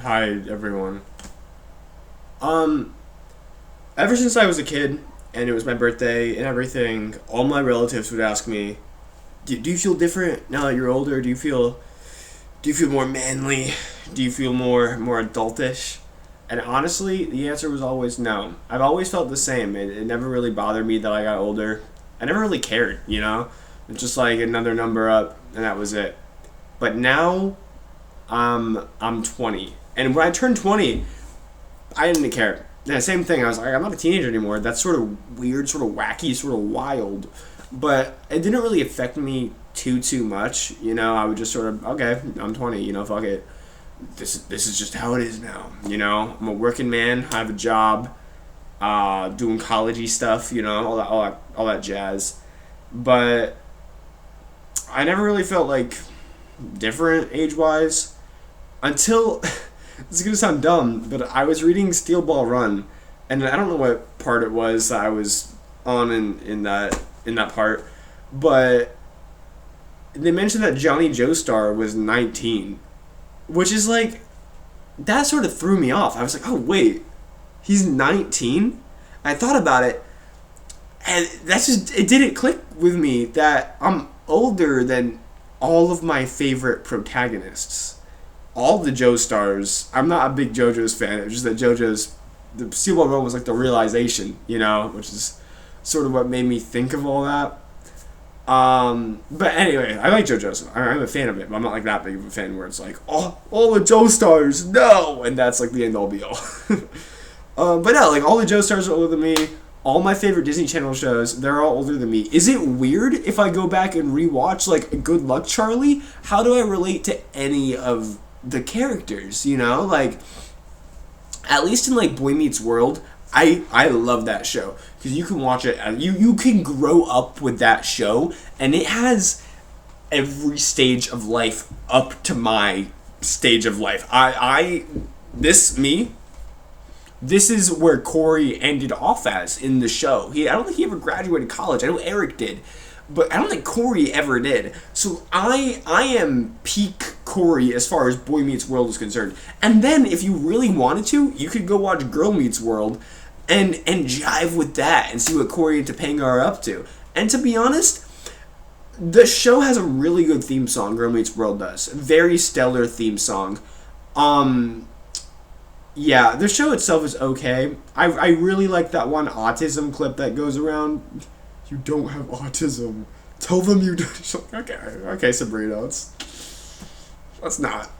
Hi, everyone. Um, Ever since I was a kid and it was my birthday and everything, all my relatives would ask me, "Do you feel different now that you're older? Do you feel more manly? Do you feel more adultish?" And honestly, the answer was always no. I've always felt the same. It never really bothered me that I got older. I never really cared, you know? It's just like another number up, and that was it. But now, I'm 20. And when I turned 20, I didn't care. Yeah, same thing. I was like, I'm not a teenager anymore. That's sort of weird, sort of wacky, sort of wild. But it didn't really affect me too much. You know, I would just sort of okay, I'm 20. You know, fuck it. This is just how it is now. You know, I'm a working man. I have a job. Doing collegey stuff. You know, all that jazz. But I never really felt like different age wise until this is gonna sound dumb, but I was reading Steel Ball Run, and I don't know what part it was that I was on in that part, but they mentioned that Johnny Joestar was 19, which is like that sort of threw me off. I was like, oh wait, he's 19. I thought about it, and that's just it didn't click with me that I'm older than all of my favorite protagonists, all the Joestars. I'm not a big JoJo's fan. It's just that JoJo's the Steel Ball Run was like the realization, you know, which is sort of what made me think of all that. But anyway, I like JoJo's. I'm a fan of it, but I'm not like that big of a fan where it's like, oh, all the Joestars, no, and that's like the end all be all. But no, like all the Joestars are older than me. All my favorite Disney Channel shows, they're all older than me. Is it weird if I go back and rewatch like Good Luck Charlie? How do I relate to any of the characters, you know? Like at least in like Boy Meets World, I love that show because you can watch it and you can grow up with that show, and it has every stage of life up to my stage of life. I this me this is where Corey ended off as in the show. I don't think he ever graduated college. I know Eric did, but I don't think Corey ever did. So I am peak Corey as far as Boy Meets World is concerned. And then if you really wanted to, you could go watch Girl Meets World and jive with that and see what Corey and Topanga are up to. And to be honest, the show has a really good theme song. Girl Meets World does. Very stellar theme song. Yeah, the show itself is okay. I really like that one autism clip that goes around. You don't have autism. Tell them you don't. Okay, Sabrina. Let's not.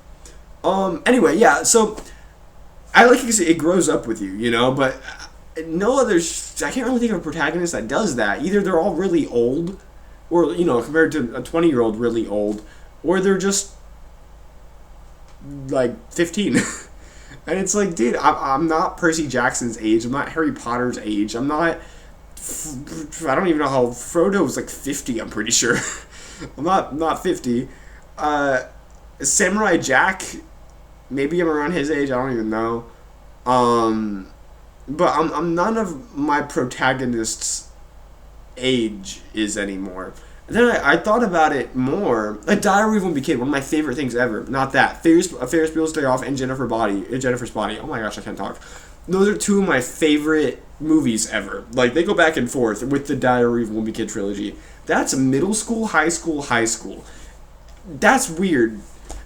Anyway, yeah. So I like it grows up with you, you know. But no other. I can't really think of a protagonist that does that. Either they're all really old, or you know, compared to a 20-year-old, really old, or they're just like 15. And it's like, dude, I'm not Percy Jackson's age. I'm not Harry Potter's age. I'm not. I don't even know how Frodo was like 50. I'm pretty sure. I'm not 50. Samurai Jack, maybe I'm around his age. I don't even know. But I'm none of my protagonists' age is anymore. And then I thought about it more. Like Diary of a Wimpy Kid, one of my favorite things ever. Not that. Ferris Bueller's Day Off and Jennifer's Body. Oh my gosh, I can't talk. Those are two of my favorite movies ever. Like they go back and forth with the Diary of a Wimpy Kid trilogy. That's middle school, high school, high school. That's weird.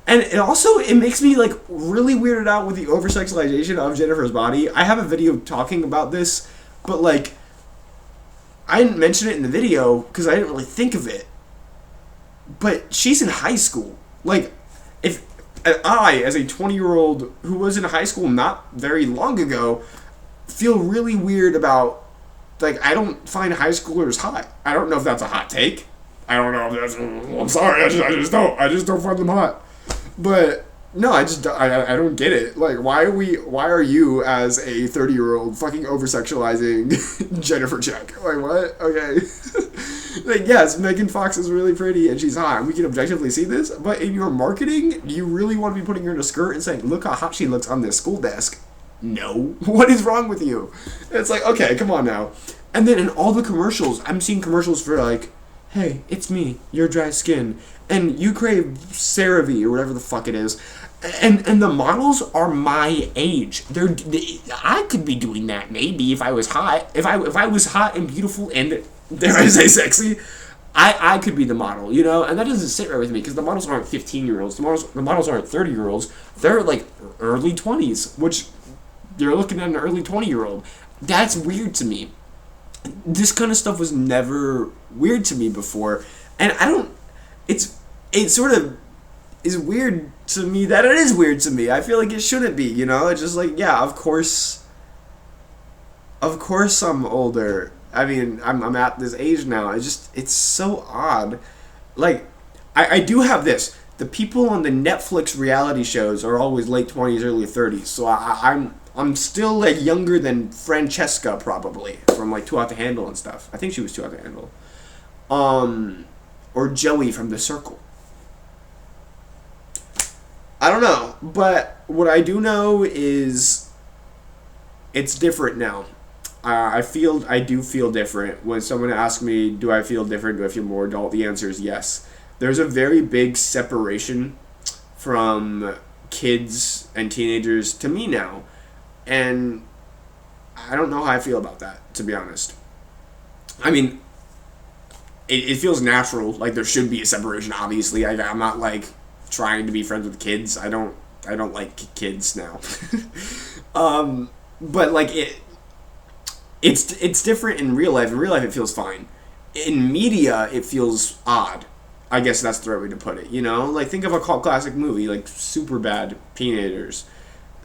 And it makes me like really weirded out with the over sexualization of Jennifer's body. I have a video talking about this, but like I didn't mention it in the video because I didn't really think of it. But she's in high school. Like, if I, as a 20-year-old who was in high school not very long ago, feel really weird about, like, I don't find high schoolers hot. I don't know if that's a hot take. I don't know if that's, I'm sorry, I just don't find them hot. But no, I don't get it. Like, why are you as a 30-year-old fucking over-sexualizing Jennifer Check? Like, what? Okay. Like, yes, Megan Fox is really pretty and she's hot and we can objectively see this, but in your marketing, do you really want to be putting her in a skirt and saying, look how hot she looks on this school desk? No. What is wrong with you? It's like, okay, come on now. And then in all the commercials, I'm seeing commercials for like, hey, it's me, your dry skin, and you crave CeraVe or whatever the fuck it is. And the models are my age. I could be doing that maybe if I was hot. If I was hot and beautiful and, dare I say, sexy, I could be the model, you know. And that doesn't sit right with me because the models aren't 15-year-olds. The models aren't 30-year-olds. They're like early 20s, which you're looking at an early 20-year-old. That's weird to me. This kind of stuff was never weird to me before, and I don't. It sort of is weird to me that it is weird to me. I feel like it shouldn't be, you know? It's just like, yeah, of course I'm older. I mean, I'm at this age now. It's so odd. Like, I do have this. The people on the Netflix reality shows are always late 20s, early 30s. So I'm still like younger than Francesca probably from like Too Hot to Handle and stuff. I think she was Too Hot to Handle. Or Joey from The Circle. I don't know, but what I do know is it's different now. I do feel different. When someone asks me, do I feel different? Do I feel more adult? The answer is yes. There's a very big separation from kids and teenagers to me now. And I don't know how I feel about that, to be honest. I mean, it feels natural. Like, there should be a separation, obviously. I'm not, like, trying to be friends with kids. I don't like kids now. But like it's different in real life. In real life it feels fine. In media it feels odd. I guess that's the right way to put it, you know? Like, think of a cult classic movie like Superbad, teenagers.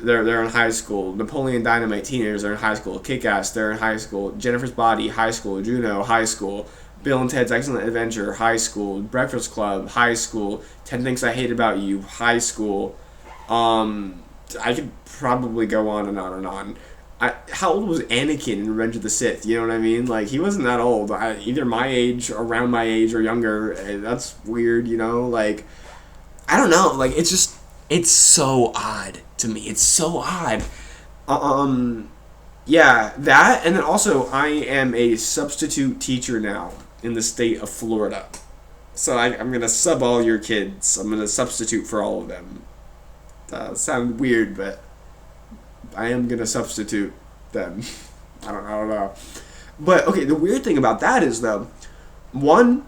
They're in high school. Napoleon Dynamite, teenagers are in high school. Kick-Ass, they're in high school. Jennifer's Body, high school. Juno, high school. Bill and Ted's Excellent Adventure, high school. Breakfast Club, high school. 10 Things I Hate About You, high school. I could probably go on and on and on. How old was Anakin in Revenge of the Sith? You know what I mean? Like, he wasn't that old. Either my age, around my age, or younger. That's weird, you know? Like, I don't know. Like, it's so odd to me. It's so odd. Yeah, that, and then also, I am a substitute teacher now in the state of Florida. So I'm going to sub all your kids. I'm going to substitute for all of them. Sound weird, but I am going to substitute them. I don't know. But, okay, the weird thing about that is, though, one,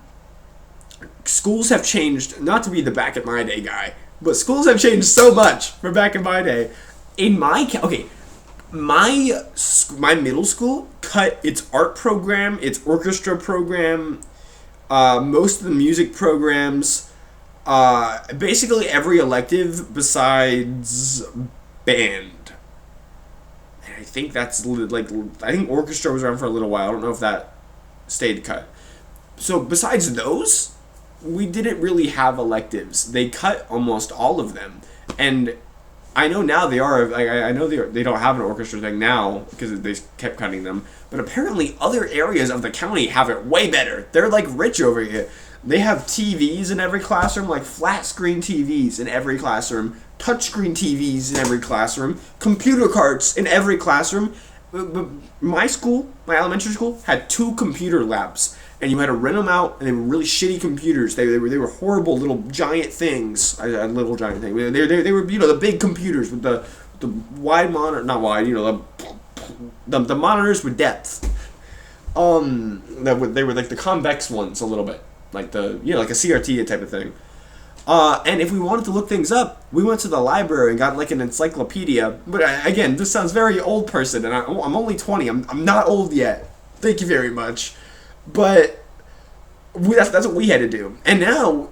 schools have changed, not to be the back in my day guy, but schools have changed so much from back in my day. In my, my middle school cut its art program, its orchestra program, most of the music programs, basically every elective besides band. And I think that's I think orchestra was around for a little while. I don't know if that stayed cut. So besides those, we didn't really have electives. They cut almost all of them, and I know now they are. Like, I know they don't have an orchestra thing now because they kept cutting them. But apparently, other areas of the county have it way better. They're like rich over here. They have TVs in every classroom, like flat screen TVs in every classroom, touchscreen TVs in every classroom, computer carts in every classroom. My school, my elementary school, had 2 computer labs. And you had to rent them out, and they were really shitty computers. They were horrible little giant things. Little giant thing. They were, you know, the big computers with the wide monitor, not wide, you know, the monitors with depth. They were like the convex ones a little bit, like like a CRT type of thing. And if we wanted to look things up, we went to the library and got like an encyclopedia. But again, this sounds very old person, and I'm only 20. I'm not old yet. Thank you very much. But that's what we had to do. And now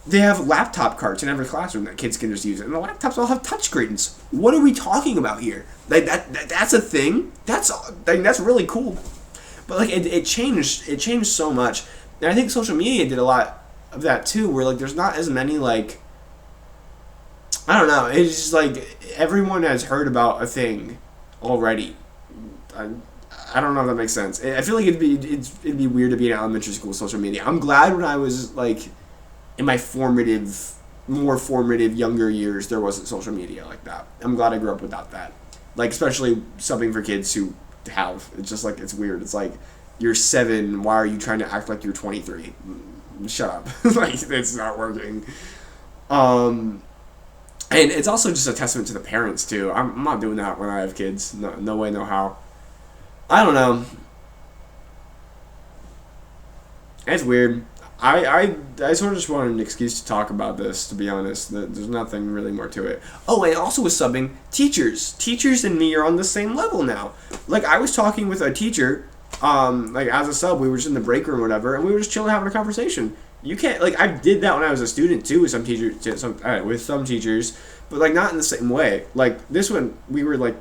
they have laptop carts in every classroom that kids can just use. And the laptops all have touchscreens. What are we talking about here? Like that's a thing. That's really cool. But like it changed so much. And I think social media did a lot of that too, where like there's not as many like, I don't know, it's just like everyone has heard about a thing already. I don't know if that makes sense. I feel like it'd be weird to be in elementary school with social media. I'm glad when I was like in my more formative younger years, there wasn't social media like that. I'm glad I grew up without that. Like, especially something for kids who have. It's just like, it's weird. It's like, you're 7, why are you trying to act like you're 23? Shut up. Like, it's not working. And it's also just a testament to the parents too. I'm not doing that when I have kids. No, no way, no how. I don't know. It's weird. I sort of just wanted an excuse to talk about this, to be honest. There's nothing really more to it. Oh, and also with subbing, teachers. Teachers and me are on the same level now. Like, I was talking with a teacher, like, as a sub, we were just in the break room or whatever, and we were just chilling having a conversation. You can't, like, I did that when I was a student, too, with some teachers, with some teachers, but, like, not in the same way. Like, this one, we were, like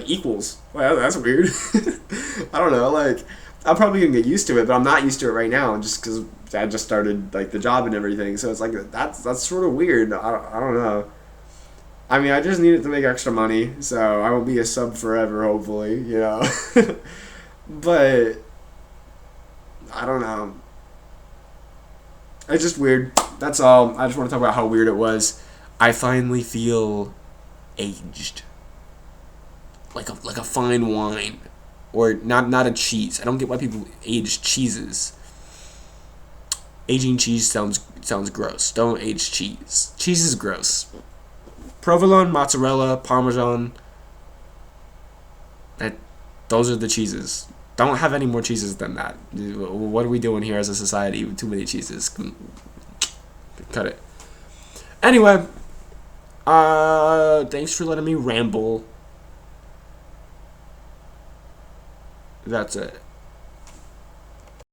equals. Well, that's weird. I don't know, like... I'm probably gonna get used to it, but I'm not used to it right now, just because I just started like the job and everything. So it's like that's sort of weird. I don't know. I mean, I just needed to make extra money, so I won't be a sub forever, hopefully, you know. But I don't know. It's just weird. That's all. I just want to talk about how weird it was. I finally feel aged, like a fine wine. Or not a cheese. I don't get why people age cheeses. Aging cheese sounds gross. Don't age cheese. Cheese is gross. Provolone, mozzarella, Parmesan. Those are the cheeses. Don't have any more cheeses than that. What are we doing here as a society with too many cheeses? Cut it. Anyway, thanks for letting me ramble. That's it.